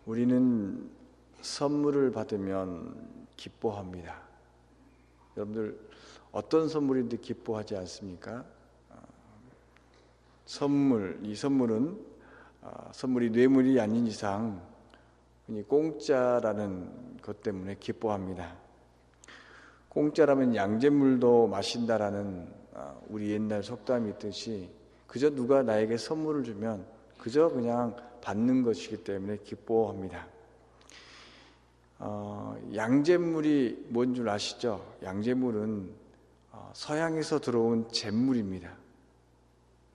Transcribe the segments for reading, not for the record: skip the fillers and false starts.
우리는 선물을 받으면 기뻐합니다. 여러분들 어떤 선물인데 기뻐하지 않습니까? 이 선물은 선물이 뇌물이 아닌 이상 공짜라는 것 때문에 기뻐합니다. 공짜라면 양잿물도 마신다라는 우리 옛날 속담이 있듯이 그저 누가 나에게 선물을 주면 그저 그냥 받는 것이기 때문에 기뻐합니다. 양잿물이 뭔 줄 아시죠? 양잿물은 서양에서 들어온 잿물입니다.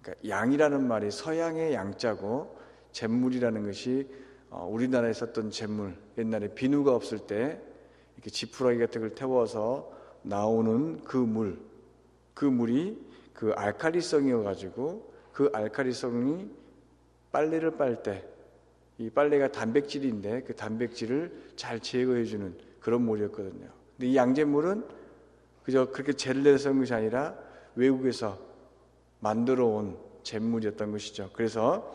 그러니까 양이라는 말이 서양의 양자고 잿물이라는 것이 우리나라에 썼던 잿물, 옛날에 비누가 없을 때 이렇게 지푸라기 같은 걸 태워서 나오는 그 물이 그 알칼리성이어가지고 그 알칼리성이 빨래를 빨 때 이 빨래가 단백질인데 그 단백질을 잘 제거해주는 그런 물이었거든요. 근데 이 양잿물은 그저 그렇게 젤을 내서 쓴 것이 아니라 외국에서 만들어 온 잿물이었던 것이죠. 그래서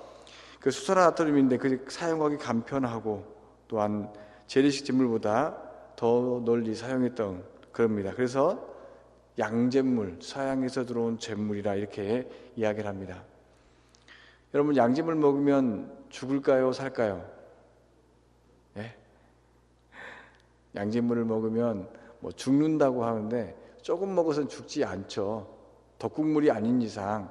그 수소나트륨인데 그 사용하기 간편하고 또한 재래식 잿물보다 더 널리 사용했던 그럽니다. 그래서 양잿물, 서양에서 들어온 잿물이라 이렇게 이야기를 합니다. 여러분, 양잿물 먹으면 죽을까요? 살까요? 예? 양잿물을 먹으면 죽는다고 하는데 조금 먹어서는 죽지 않죠. 덕국물이 아닌 이상.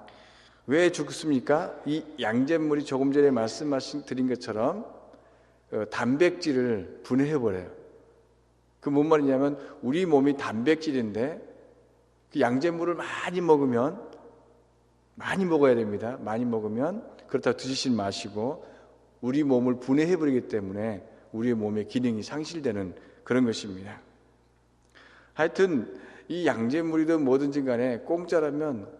왜 죽습니까? 이 양잿물이 조금 전에 말씀드린 것처럼 단백질을 분해해버려요. 그 뭔 말이냐면 우리 몸이 단백질인데 그 양잿물을 많이 먹어야 됩니다. 많이 먹으면 그렇다고 드시지 마시고 우리 몸을 분해해버리기 때문에 우리의 몸의 기능이 상실되는 그런 것입니다. 하여튼 이 양잿물이든 뭐든지 간에 공짜라면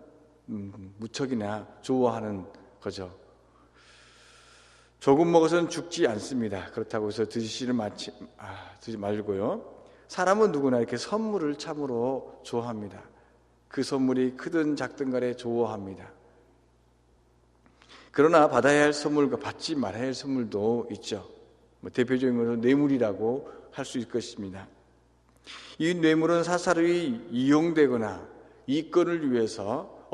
무척이나 좋아하는 거죠. 조금 먹어서는 죽지 않습니다. 그렇다고 해서 드시지 말고요. 사람은 누구나 이렇게 선물을 참으로 좋아합니다. 그 선물이 크든 작든 간에 좋아합니다. 그러나 받아야 할 선물과 받지 말아야 할 선물도 있죠. 대표적인 것은 뇌물이라고 할 수 있을 것입니다. 이 뇌물은 사사로이 이용되거나 이권을 위해서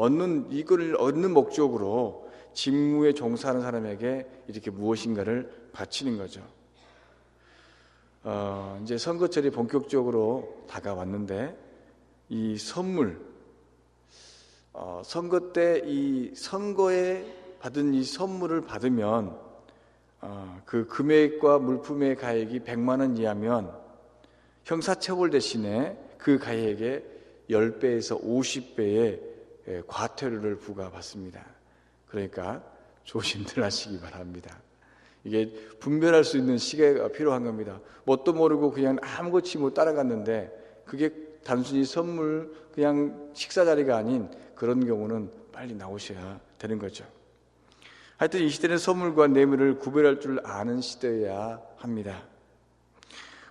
이권을 얻는 목적으로 직무에 종사하는 사람에게 이렇게 무엇인가를 바치는 거죠. 이제 선거철이 본격적으로 다가왔는데 이 선물, 선거 때 이 선거에 받은 이 선물을 받으면 그 금액과 물품의 가액이 100만 원 이하면 형사처벌 대신에 그 가액의 10배에서 50배의 과태료를 부과받습니다. 그러니까 조심들 하시기 바랍니다. 이게 분별할 수 있는 시계가 필요한 겁니다. 뭣도 모르고 그냥 아무것이 못 따라갔는데 그게 단순히 선물 그냥 식사 자리가 아닌 그런 경우는 빨리 나오셔야 되는 거죠. 하여튼 이 시대는 선물과 뇌물을 구별할 줄 아는 시대여야 합니다.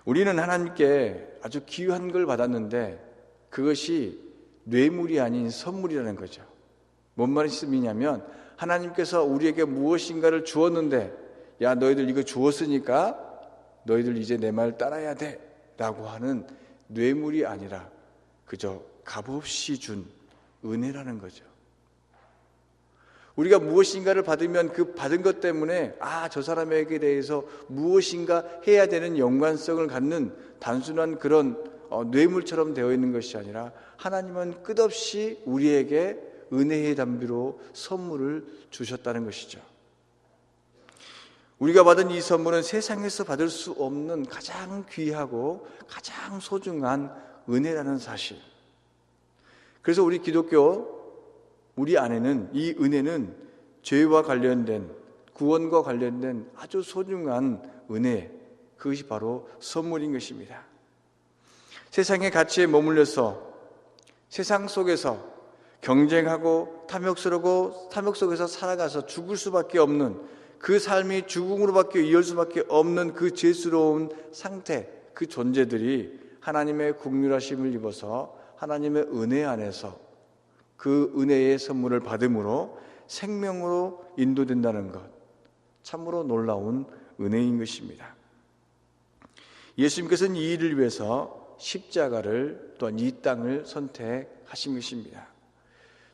우리는 하나님께 아주 귀한 걸 받았는데 그것이 뇌물이 아닌 선물이라는 거죠. 뭔 말씀이냐면 하나님께서 우리에게 무엇인가를 주었는데 야 너희들 이거 주었으니까 너희들 이제 내 말 따라야 돼 라고 하는 뇌물이 아니라 그저 값없이 준 은혜라는 거죠. 우리가 무엇인가를 받으면 그 받은 것 때문에 저 사람에게 대해서 무엇인가 해야 되는 연관성을 갖는 단순한 그런 뇌물처럼 되어 있는 것이 아니라 하나님은 끝없이 우리에게 은혜의 담비로 선물을 주셨다는 것이죠. 우리가 받은 이 선물은 세상에서 받을 수 없는 가장 귀하고 가장 소중한 은혜라는 사실. 그래서 우리 기독교 우리 안에는 이 은혜는 죄와 관련된 구원과 관련된 아주 소중한 은혜, 그것이 바로 선물인 것입니다. 세상의 가치에 머물려서 세상 속에서 경쟁하고 탐욕 속에서 살아가서 죽을 수밖에 없는 그 삶이 죽음으로밖에 이을 수밖에 없는 그 죄스러운 상태, 그 존재들이 하나님의 긍휼하심을 입어서 하나님의 은혜 안에서 그 은혜의 선물을 받음으로 생명으로 인도된다는 것, 참으로 놀라운 은혜인 것입니다. 예수님께서는 이 일을 위해서 십자가를 또한 이 땅을 선택하신 것입니다.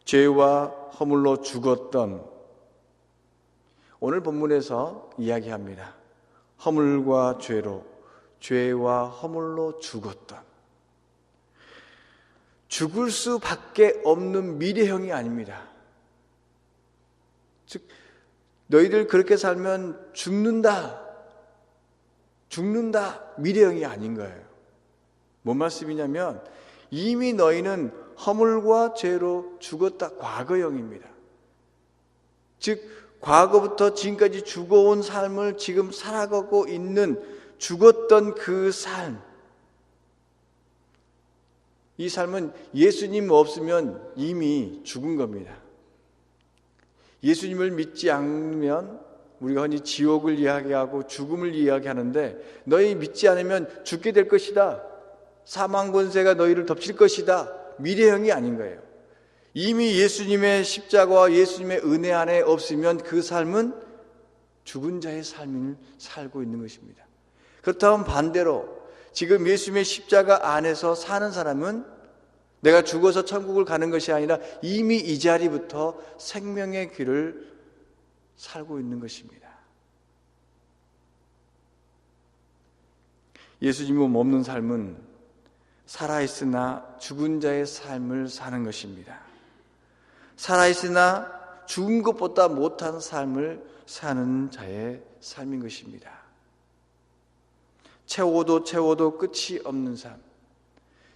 죄와 허물로 죽었던, 오늘 본문에서 이야기합니다. 허물과 죄로, 죄와 허물로 죽었던, 죽을 수밖에 없는 미래형이 아닙니다. 즉 너희들 그렇게 살면 죽는다 미래형이 아닌 거예요. 뭔 말씀이냐면 이미 너희는 허물과 죄로 죽었다, 과거형입니다. 즉 과거부터 지금까지 죽어온 삶을 지금 살아가고 있는, 죽었던 그 삶, 이 삶은 예수님 없으면 이미 죽은 겁니다. 예수님을 믿지 않으면 우리가 흔히 지옥을 이야기하고 죽음을 이야기하는데, 너희 믿지 않으면 죽게 될 것이다, 사망 권세가 너희를 덮칠 것이다, 미래형이 아닌 거예요. 이미 예수님의 십자가와 예수님의 은혜 안에 없으면 그 삶은 죽은 자의 삶을 살고 있는 것입니다. 그렇다면 반대로 지금 예수님의 십자가 안에서 사는 사람은 내가 죽어서 천국을 가는 것이 아니라 이미 이 자리부터 생명의 길을 살고 있는 것입니다. 예수님은 없는 삶은 살아있으나 죽은 자의 삶을 사는 것입니다. 살아있으나 죽은 것보다 못한 삶을 사는 자의 삶인 것입니다. 채워도 끝이 없는 삶,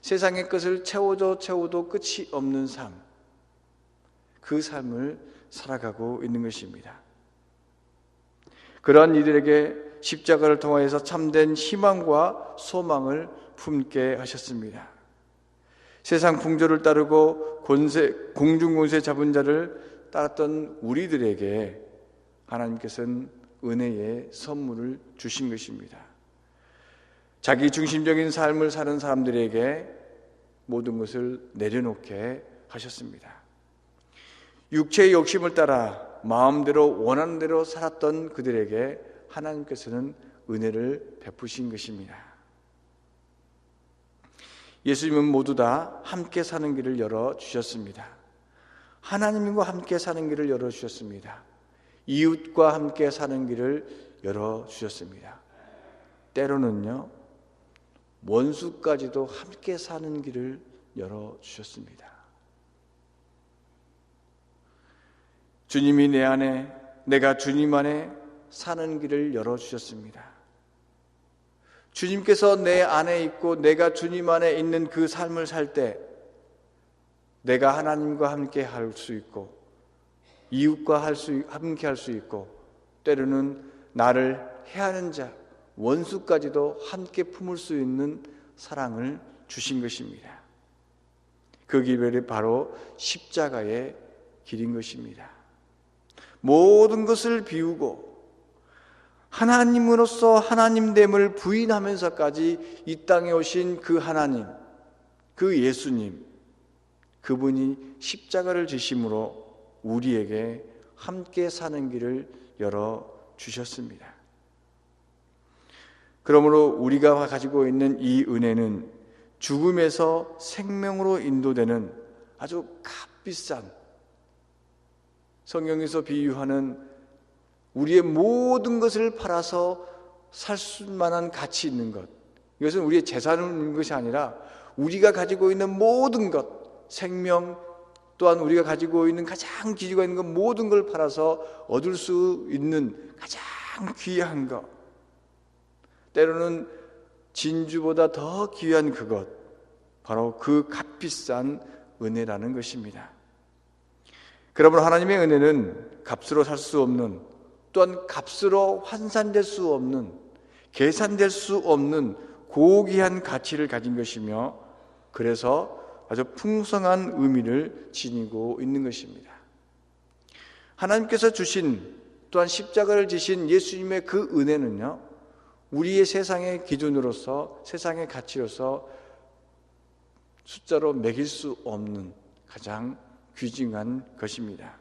세상의 것을 채워도 끝이 없는 삶, 그 삶을 살아가고 있는 것입니다. 그러한 이들에게 십자가를 통하여서 참된 희망과 소망을 품게 하셨습니다. 세상 풍조를 따르고 공중권세 잡은 자를 따랐던 우리들에게 하나님께서는 은혜의 선물을 주신 것입니다. 자기 중심적인 삶을 사는 사람들에게 모든 것을 내려놓게 하셨습니다. 육체의 욕심을 따라 마음대로 원하는 대로 살았던 그들에게 하나님께서는 은혜를 베푸신 것입니다. 예수님은 모두 다 함께 사는 길을 열어주셨습니다. 하나님과 함께 사는 길을 열어주셨습니다. 이웃과 함께 사는 길을 열어주셨습니다. 때로는요, 원수까지도 함께 사는 길을 열어주셨습니다. 주님이 내 안에, 내가 주님 안에 사는 길을 열어주셨습니다. 주님께서 내 안에 있고 내가 주님 안에 있는 그 삶을 살 때 내가 하나님과 함께 할 수 있고 이웃과 함께 할 수 있고, 때로는 나를 해하는 자, 원수까지도 함께 품을 수 있는 사랑을 주신 것입니다. 그 길이 바로 십자가의 길인 것입니다. 모든 것을 비우고 하나님으로서 하나님됨을 부인하면서까지 이 땅에 오신 그 하나님, 그 예수님, 그분이 십자가를 지심으로 우리에게 함께 사는 길을 열어주셨습니다. 그러므로 우리가 가지고 있는 이 은혜는 죽음에서 생명으로 인도되는 아주 값비싼, 성경에서 비유하는 우리의 모든 것을 팔아서 살 수 만한 가치 있는 것, 이것은 우리의 재산을 있는 것이 아니라 우리가 가지고 있는 모든 것, 생명, 또한 우리가 가지고 있는 가장 기지가 있는 것, 모든 걸 팔아서 얻을 수 있는 가장 귀한 것, 때로는 진주보다 더 귀한 그것, 바로 그 값비싼 은혜라는 것입니다. 그러므로 하나님의 은혜는 값으로 살 수 없는, 또한 값으로 환산될 수 없는, 계산될 수 없는 고귀한 가치를 가진 것이며, 그래서 아주 풍성한 의미를 지니고 있는 것입니다. 하나님께서 주신, 또한 십자가를 지신 예수님의 그 은혜는요, 우리의 세상의 기준으로서, 세상의 가치로서 숫자로 매길 수 없는 가장 귀중한 것입니다.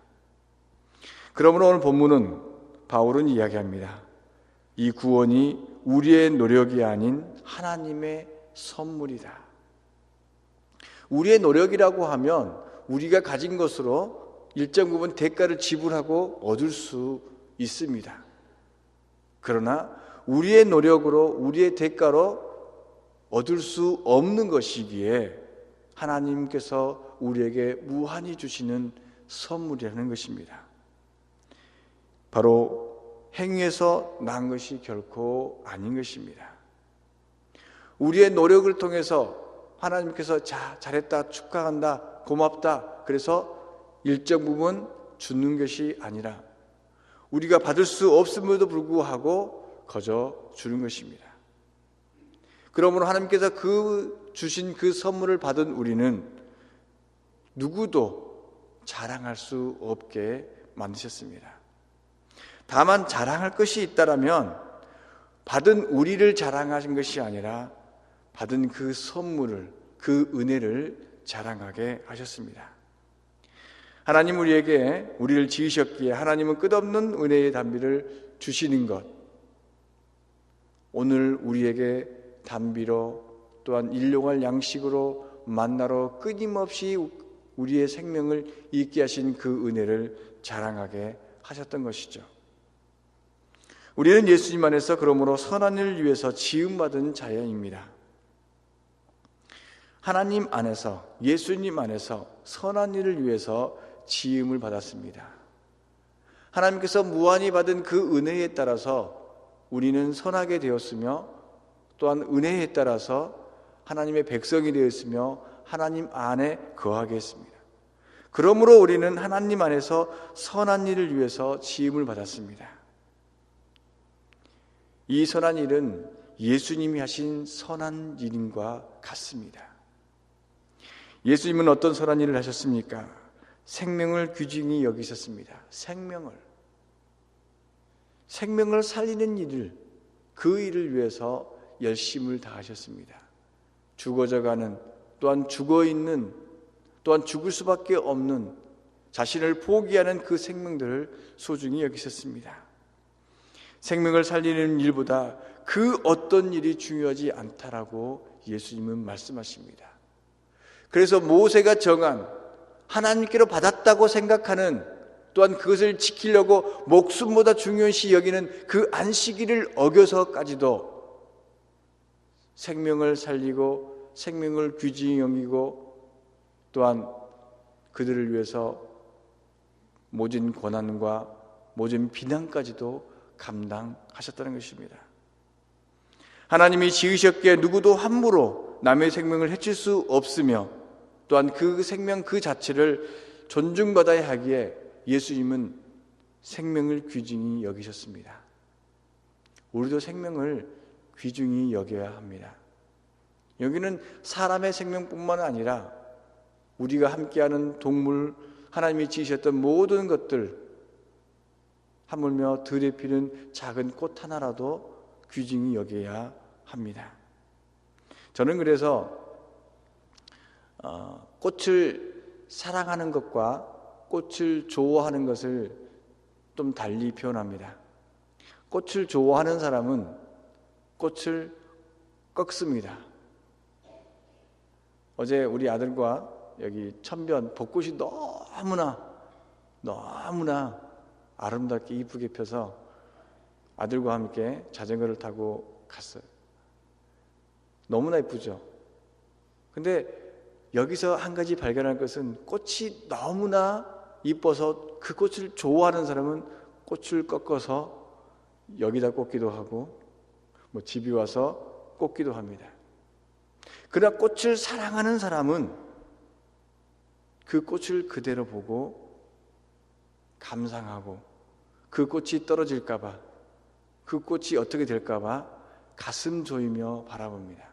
그러므로 오늘 본문은 바울은 이야기합니다. 이 구원이 우리의 노력이 아닌 하나님의 선물이다. 우리의 노력이라고 하면 우리가 가진 것으로 일정 부분 대가를 지불하고 얻을 수 있습니다. 그러나 우리의 노력으로, 우리의 대가로 얻을 수 없는 것이기에 하나님께서 우리에게 무한히 주시는 선물이라는 것입니다. 바로 행위에서 난 것이 결코 아닌 것입니다. 우리의 노력을 통해서 하나님께서 잘했다, 축하한다, 고맙다, 그래서 일정 부분 주는 것이 아니라 우리가 받을 수 없음에도 불구하고 거저 주는 것입니다. 그러므로 하나님께서 주신 그 선물을 받은 우리는 누구도 자랑할 수 없게 만드셨습니다. 다만 자랑할 것이 있다라면 받은 우리를 자랑하신 것이 아니라 받은 그 선물을, 그 은혜를 자랑하게 하셨습니다. 하나님 우리를 지으셨기에 하나님은 끝없는 은혜의 단비를 주시는 것, 오늘 우리에게 단비로 또한 일용할 양식으로 만나러 끊임없이 우리의 생명을 있게 하신 그 은혜를 자랑하게 하셨던 것이죠. 우리는 예수님 안에서 그러므로 선한 일을 위해서 지음받은 자입니다. 하나님 안에서, 예수님 안에서 선한 일을 위해서 지음을 받았습니다. 하나님께서 무한히 받은 그 은혜에 따라서 우리는 선하게 되었으며 또한 은혜에 따라서 하나님의 백성이 되었으며 하나님 안에 거하게 했습니다. 그러므로 우리는 하나님 안에서 선한 일을 위해서 지음을 받았습니다. 이 선한 일은 예수님이 하신 선한 일과 같습니다. 예수님은 어떤 선한 일을 하셨습니까? 생명을 귀중히 여기셨습니다. 생명을 살리는 일을, 그 일을 위해서 열심을 다하셨습니다. 죽어져가는, 또한 죽어있는, 또한 죽을 수밖에 없는 자신을 포기하는 그 생명들을 소중히 여기셨습니다. 생명을 살리는 일보다 그 어떤 일이 중요하지 않다라고 예수님은 말씀하십니다. 그래서 모세가 정한 하나님께로 받았다고 생각하는, 또한 그것을 지키려고 목숨보다 중요시 여기는 그 안식일을 어겨서까지도 생명을 살리고 생명을 귀중히 여기고 또한 그들을 위해서 모진 고난과 모진 비난까지도 감당하셨다는 것입니다. 하나님이 지으셨기에 누구도 함부로 남의 생명을 해칠 수 없으며 또한 그 생명 그 자체를 존중받아야 하기에 예수님은 생명을 귀중히 여기셨습니다. 우리도 생명을 귀중히 여겨야 합니다. 여기는 사람의 생명뿐만 아니라 우리가 함께하는 동물, 하나님이 지으셨던 모든 것들, 하물며 들에 피는 작은 꽃 하나라도 귀중히 여겨야 합니다. 저는 그래서 꽃을 사랑하는 것과 꽃을 좋아하는 것을 좀 달리 표현합니다. 꽃을 좋아하는 사람은 꽃을 꺾습니다. 어제 우리 아들과 여기 천변 벚꽃이 너무나 아름답게 이쁘게 펴서 아들과 함께 자전거를 타고 갔어요. 너무나 이쁘죠. 근데 여기서 한 가지 발견할 것은 꽃이 너무나 이뻐서 그 꽃을 좋아하는 사람은 꽃을 꺾어서 여기다 꽂기도 하고 집에 와서 꽂기도 합니다. 그러나 꽃을 사랑하는 사람은 그 꽃을 그대로 보고 감상하고 그 꽃이 떨어질까 봐, 그 꽃이 어떻게 될까 봐 가슴 조이며 바라봅니다.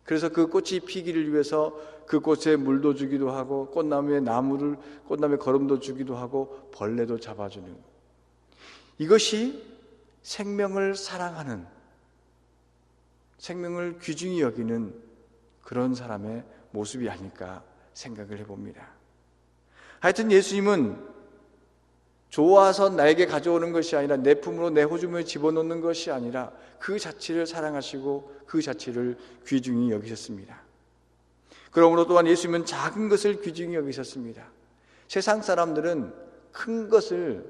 그래서 그 꽃이 피기를 위해서 그 꽃에 물도 주기도 하고 꽃나무에 거름도 주기도 하고 벌레도 잡아주는, 이것이 생명을 사랑하는, 생명을 귀중히 여기는 그런 사람의 모습이 아닐까 생각을 해봅니다. 하여튼 예수님은 좋아서 나에게 가져오는 것이 아니라 내 품으로 내 호주머니에 집어넣는 것이 아니라 그 자체를 사랑하시고 그 자체를 귀중히 여기셨습니다. 그러므로 또한 예수님은 작은 것을 귀중히 여기셨습니다. 세상 사람들은 큰 것을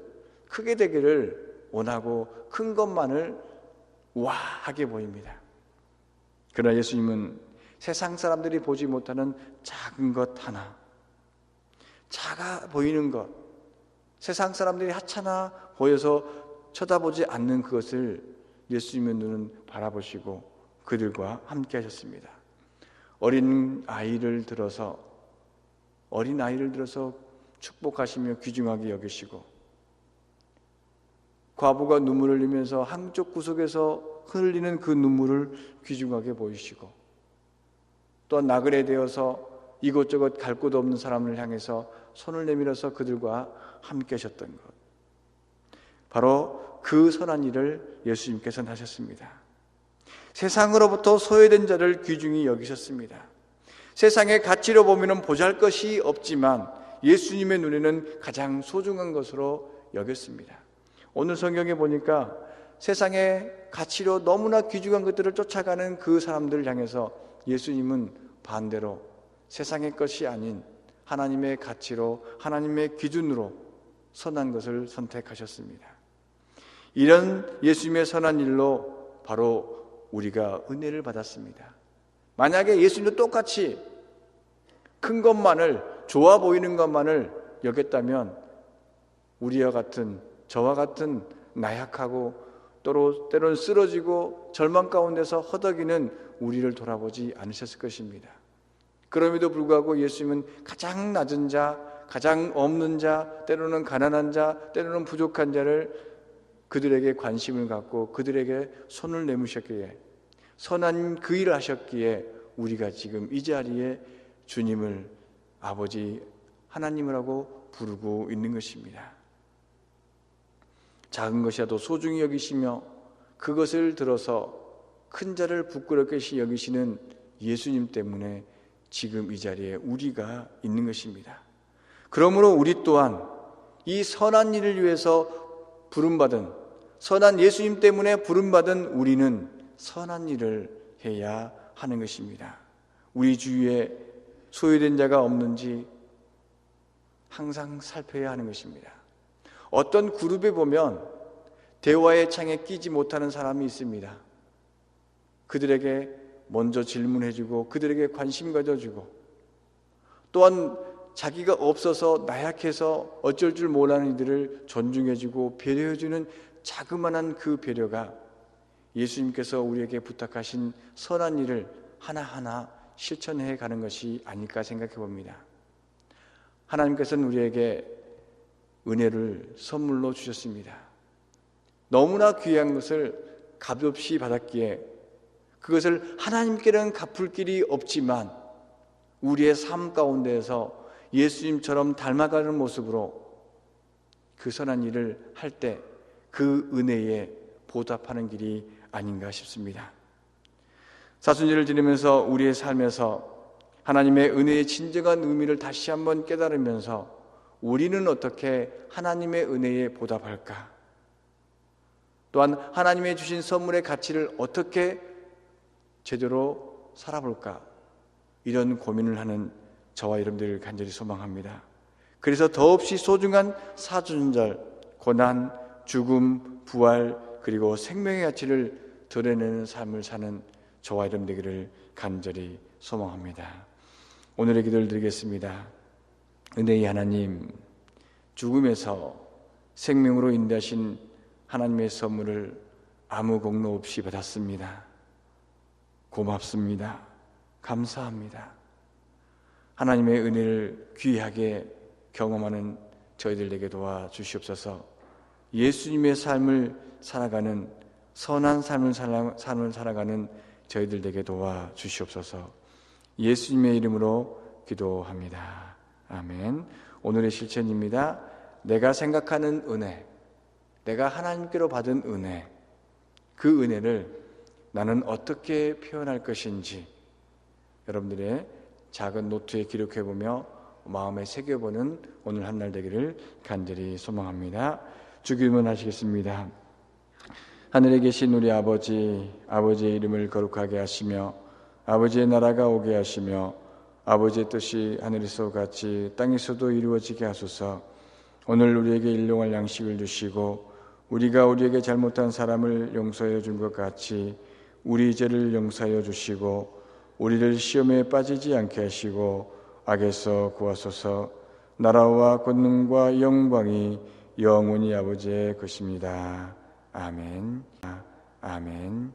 크게 되기를 원하고 큰 것만을 우아하게 보입니다. 그러나 예수님은 세상 사람들이 보지 못하는 작은 것 하나, 작아 보이는 것, 세상 사람들이 하찮아 보여서 쳐다보지 않는 그것을 예수님의 눈은 바라보시고 그들과 함께 하셨습니다. 어린 아이를 들어서 축복하시며 귀중하게 여기시고, 과부가 눈물을 흘리면서 한쪽 구석에서 흘리는 그 눈물을 귀중하게 보이시고, 또한 나그네 되어서 이곳저곳 갈 곳 없는 사람을 향해서 손을 내밀어서 그들과 함께 하셨던 것, 바로 그 선한 일을 예수님께서는 하셨습니다. 세상으로부터 소외된 자를 귀중히 여기셨습니다. 세상의 가치로 보면 보잘것이 없지만 예수님의 눈에는 가장 소중한 것으로 여겼습니다. 오늘 성경에 보니까 세상의 가치로 너무나 귀중한 것들을 쫓아가는 그 사람들을 향해서 예수님은 반대로 세상의 것이 아닌 하나님의 가치로, 하나님의 기준으로 선한 것을 선택하셨습니다. 이런 예수님의 선한 일로 바로 우리가 은혜를 받았습니다. 만약에 예수님도 똑같이 큰 것만을, 좋아 보이는 것만을 여겼다면 저와 같은 나약하고 때로는 쓰러지고 절망 가운데서 허덕이는 우리를 돌아보지 않으셨을 것입니다. 그럼에도 불구하고 예수님은 가장 낮은 자, 가장 없는 자, 때로는 가난한 자, 때로는 부족한 자를 그들에게 관심을 갖고 그들에게 손을 내미셨기에, 선한 그 일을 하셨기에 우리가 지금 이 자리에 주님을 아버지 하나님이라고 부르고 있는 것입니다. 작은 것이라도 소중히 여기시며 그것을 들어서 큰 자를 부끄럽게 여기시는 예수님 때문에 지금 이 자리에 우리가 있는 것입니다. 그러므로 우리 또한 이 선한 일을 위해서 부름받은, 선한 예수님 때문에 부름받은 우리는 선한 일을 해야 하는 것입니다. 우리 주위에 소외된 자가 없는지 항상 살펴야 하는 것입니다. 어떤 그룹에 보면 대화의 창에 끼지 못하는 사람이 있습니다. 그들에게 먼저 질문해주고 그들에게 관심 가져주고, 또한 자기가 없어서 나약해서 어쩔 줄 모르는 이들을 존중해주고 배려해주는 자그마한 그 배려가 예수님께서 우리에게 부탁하신 선한 일을 하나하나 실천해 가는 것이 아닐까 생각해 봅니다. 하나님께서는 우리에게 은혜를 선물로 주셨습니다. 너무나 귀한 것을 값없이 받았기에 그것을 하나님께는 갚을 길이 없지만 우리의 삶 가운데에서 예수님처럼 닮아가는 모습으로 그 선한 일을 할 때 그 은혜에 보답하는 길이 아닌가 싶습니다. 사순절을 지내면서 우리의 삶에서 하나님의 은혜의 진정한 의미를 다시 한번 깨달으면서 우리는 어떻게 하나님의 은혜에 보답할까? 또한 하나님의 주신 선물의 가치를 어떻게 제대로 살아볼까? 이런 고민을 하는 저와 여러분들을 간절히 소망합니다. 그래서 더없이 소중한 사순절, 고난, 죽음, 부활, 그리고 생명의 가치를 드러내는 삶을 사는 저와 여러분 되기를 간절히 소망합니다. 오늘의 기도를 드리겠습니다. 은혜의 하나님, 죽음에서 생명으로 인도하신 하나님의 선물을 아무 공로 없이 받았습니다. 고맙습니다. 감사합니다. 하나님의 은혜를 귀하게 경험하는 저희들에게 도와주시옵소서. 예수님의 삶을 살아가는 선한 삶을 살아가는 저희들에게 도와주시옵소서. 예수님의 이름으로 기도합니다. 아멘. 오늘의 실천입니다. 내가 생각하는 은혜, 내가 하나님께로 받은 은혜, 그 은혜를 나는 어떻게 표현할 것인지 여러분들의 작은 노트에 기록해보며 마음에 새겨보는 오늘 한 날 되기를 간절히 소망합니다. 주기도문 하시겠습니다. 하늘에 계신 우리 아버지, 아버지의 이름을 거룩하게 하시며 아버지의 나라가 오게 하시며 아버지의 뜻이 하늘에서 같이 땅에서도 이루어지게 하소서. 오늘 우리에게 일용할 양식을 주시고 우리가 우리에게 잘못한 사람을 용서해 준 것 같이 우리 죄를 용서하여 주시고 우리를 시험에 빠지지 않게 하시고 악에서 구하소서. 나라와 권능과 영광이 영원히 아버지의 것입니다. 아멘. 아멘.